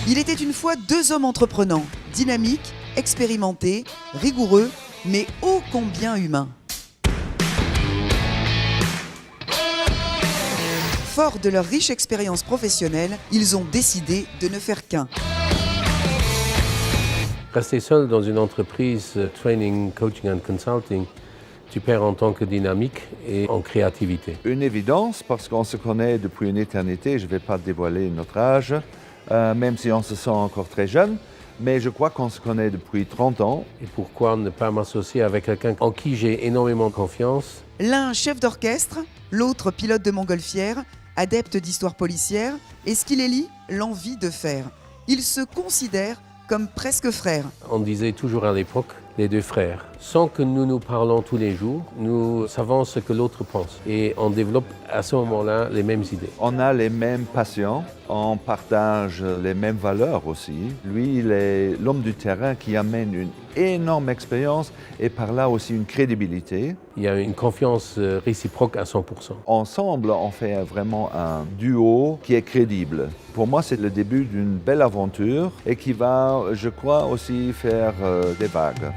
Il était une fois deux hommes entreprenants, dynamiques, expérimentés, rigoureux, mais ô combien humains. Forts de leur riche expérience professionnelle, ils ont décidé de ne faire qu'un. Rester seul dans une entreprise training, coaching and consulting, tu perds en tant que dynamique et en créativité. Une évidence parce qu'on se connaît depuis une éternité, je ne vais pas dévoiler notre âge, même si on se sent encore très jeune, mais je crois qu'on se connaît depuis 30 ans. Et pourquoi ne pas m'associer avec quelqu'un en qui j'ai énormément confiance? L'un chef d'orchestre, l'autre pilote de montgolfière, adepte d'histoire policière, et ce qui les lie, l'envie de faire. Ils se considèrent comme presque frères. On disait toujours à l'époque, les deux frères. Sans que nous nous parlons tous les jours, nous savons ce que l'autre pense. Et on développe à ce moment-là les mêmes idées. On a les mêmes passions, on partage les mêmes valeurs aussi. Lui, il est l'homme du terrain qui amène une énorme expérience et par là aussi une crédibilité. Il y a une confiance réciproque à 100%. Ensemble, on fait vraiment un duo qui est crédible. Pour moi, c'est le début d'une belle aventure et qui va, je crois, aussi faire des vagues.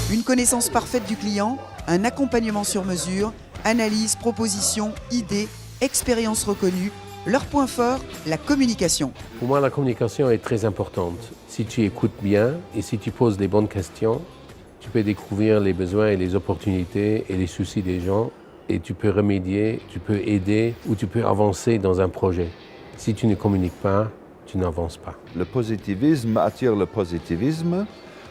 Une connaissance parfaite du client, un accompagnement sur mesure, analyse, proposition, idées, expérience reconnue. Leur point fort, la communication. Pour moi, la communication est très importante. Si tu écoutes bien et si tu poses les bonnes questions, tu peux découvrir les besoins et les opportunités et les soucis des gens et tu peux remédier, tu peux aider ou tu peux avancer dans un projet. Si tu ne communiques pas, tu n'avances pas. Le positivisme attire le positivisme.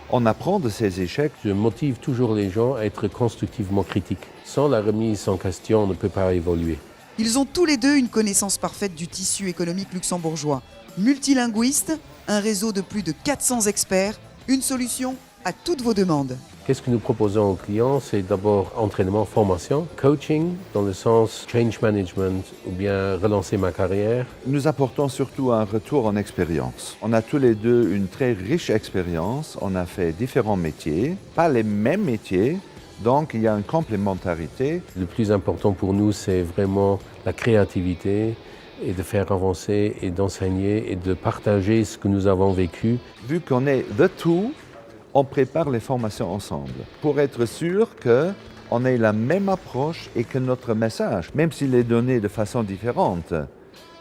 On apprend de ses échecs. Je motive toujours les gens à être constructivement critiques. Sans la remise en question, on ne peut pas évoluer. Ils ont tous les deux une connaissance parfaite du tissu économique luxembourgeois. Multilinguistes, un réseau de plus de 400 experts, une solution à toutes vos demandes. Qu'est-ce que nous proposons aux clients? C'est d'abord entraînement, formation, coaching dans le sens change management ou bien relancer ma carrière. Nous apportons surtout un retour en expérience. On a tous les deux une très riche expérience. On a fait différents métiers, pas les mêmes métiers. Donc, il y a une complémentarité. Le plus important pour nous, c'est vraiment la créativité et de faire avancer et d'enseigner et de partager ce que nous avons vécu. Vu qu'on est de tout, on prépare les formations ensemble pour être sûr qu'on ait la même approche et que notre message, même s'il est donné de façon différente,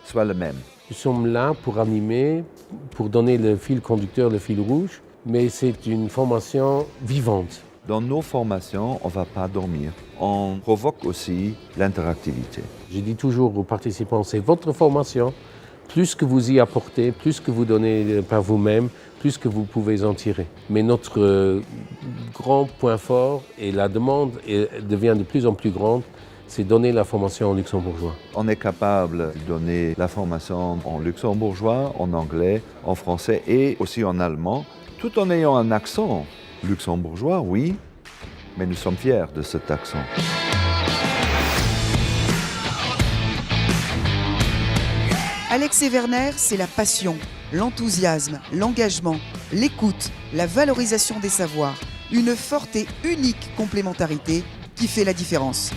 soit le même. Nous sommes là pour animer, pour donner le fil conducteur, le fil rouge, mais c'est une formation vivante. Dans nos formations, on ne va pas dormir. On provoque aussi l'interactivité. Je dis toujours aux participants, c'est votre formation. Plus que vous y apportez, plus que vous donnez par vous-même, plus que vous pouvez en tirer. Mais notre grand point fort, et la demande devient de plus en plus grande, c'est donner la formation en luxembourgeois. On est capable de donner la formation en luxembourgeois, en anglais, en français et aussi en allemand, tout en ayant un accent luxembourgeois, oui, mais nous sommes fiers de cet accent. Alex et Werner, c'est la passion, l'enthousiasme, l'engagement, l'écoute, la valorisation des savoirs, une forte et unique complémentarité qui fait la différence.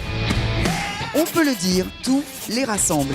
On peut le dire, tout les rassemble.